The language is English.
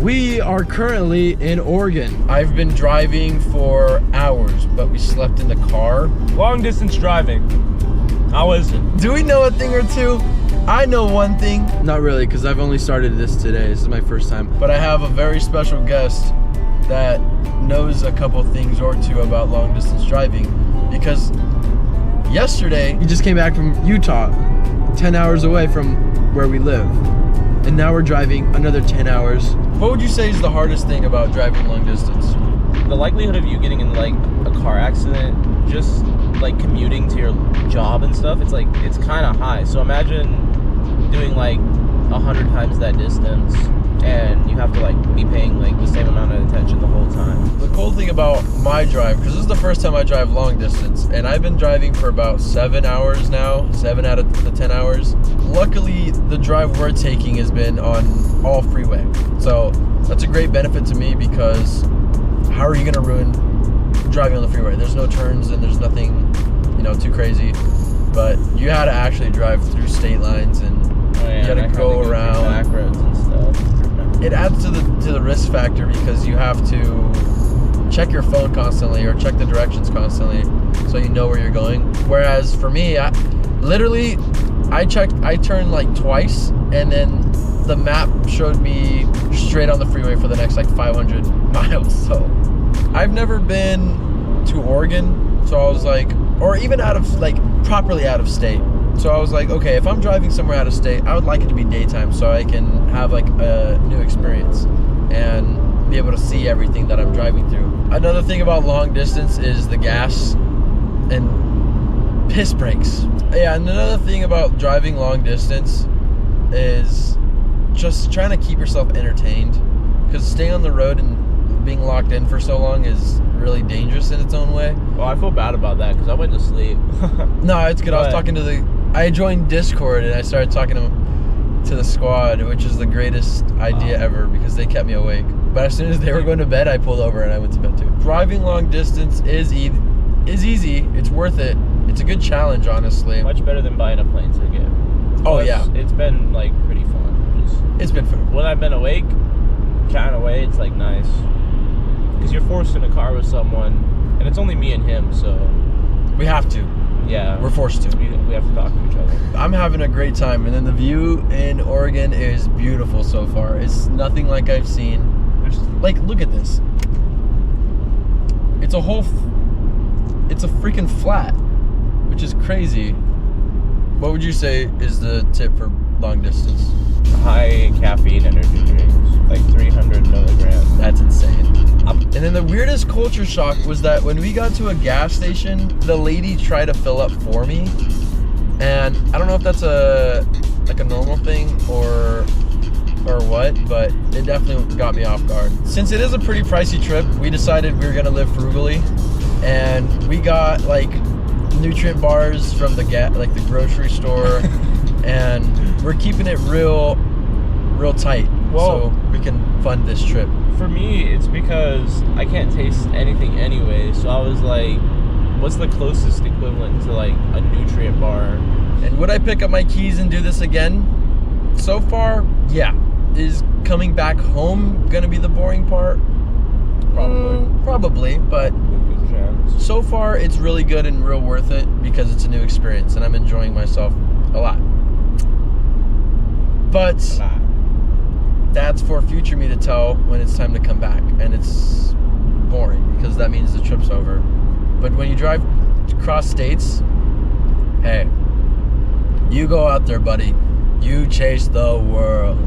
We are currently in Oregon. I've been driving for hours, but we slept in the car. Long distance driving. How is it? Do we know a thing or two? I know one thing. Not really, because I've only started this today. This is my first time. But I have a very special guest that knows a couple things or two about long distance driving. Because yesterday, We just came back from Utah, 10 hours away from where we live. And now we're driving another 10 hours. what would you say is the hardest thing about driving long distance? The likelihood of you getting in like a car accident, just like commuting to your job and stuff, it's kind of high. So imagine doing like 100 times that distance and you have to like be paying like the same amount of attention the whole time. The cool thing about my drive, because this is the first time I drive long distance, and I've been driving for about 7 hours now, 7 out of the 10 hours. Luckily, the drive we're taking has been on all freeway. So that's a great benefit to me, because how are you gonna ruin driving on the freeway? There's no turns and there's nothing, too crazy. But you had to actually drive through state lines, and you had to go around back roads and stuff. It adds to the risk factor, because you have to check your phone constantly or check the directions constantly so you know where you're going. Whereas for me, I turned like twice, and then the map showed me straight on the freeway for the next like 500 miles. So I've never been to Oregon, so I was like, or even properly out of state. So I was like, okay, if I'm driving somewhere out of state, I would like it to be daytime so I can have like a new experience and be able to see everything that I'm driving through. Another thing about long distance is the gas and piss breaks. Yeah, and another thing about driving long distance is just trying to keep yourself entertained, because staying on the road and being locked in for so long is really dangerous in its own way. Well, I feel bad about that because I went to sleep. No, it's good. I was talking I joined Discord and I started talking to the squad, which is the greatest idea ever, because they kept me awake. But as soon as they were going to bed, I pulled over and I went to bed too. Driving long distance is easy. It's worth it. It's a good challenge, honestly. Much better than buying a plane ticket. Oh, yeah. It's been like pretty fun. It's been fun. When I've been awake, kind of way, it's like nice. Because you're forced in a car with someone, and it's only me and him, so... We have to. Yeah. We're forced to. We have to talk to each other. I'm having a great time, and then the view in Oregon is beautiful so far. It's nothing like I've seen. Look at this. It's a freaking flat, which is crazy. What would you say is the tip for long distance? High caffeine energy drinks, like 300 milligrams. That's insane. And then the weirdest culture shock was that when we got to a gas station, the lady tried to fill up for me. And I don't know if that's a normal thing or what, but it definitely got me off guard. Since it is a pretty pricey trip, we decided we were gonna live frugally, and we got like nutrient bars from the grocery store, and we're keeping it real tight. Whoa. So we can fund this trip. For me, it's because I can't taste anything anyway, so I was like, what's the closest equivalent to like a nutrient bar? And would I pick up my keys and do this again? So far, yeah. Is coming back home gonna be the boring part? Probably, but Good chance. so far it's really good and real worth it, because it's a new experience and I'm enjoying myself a lot. But that's for future me to tell when it's time to come back, and it's boring because that means the trip's over. But when you drive across states, hey, you go out there, buddy. You chase the world.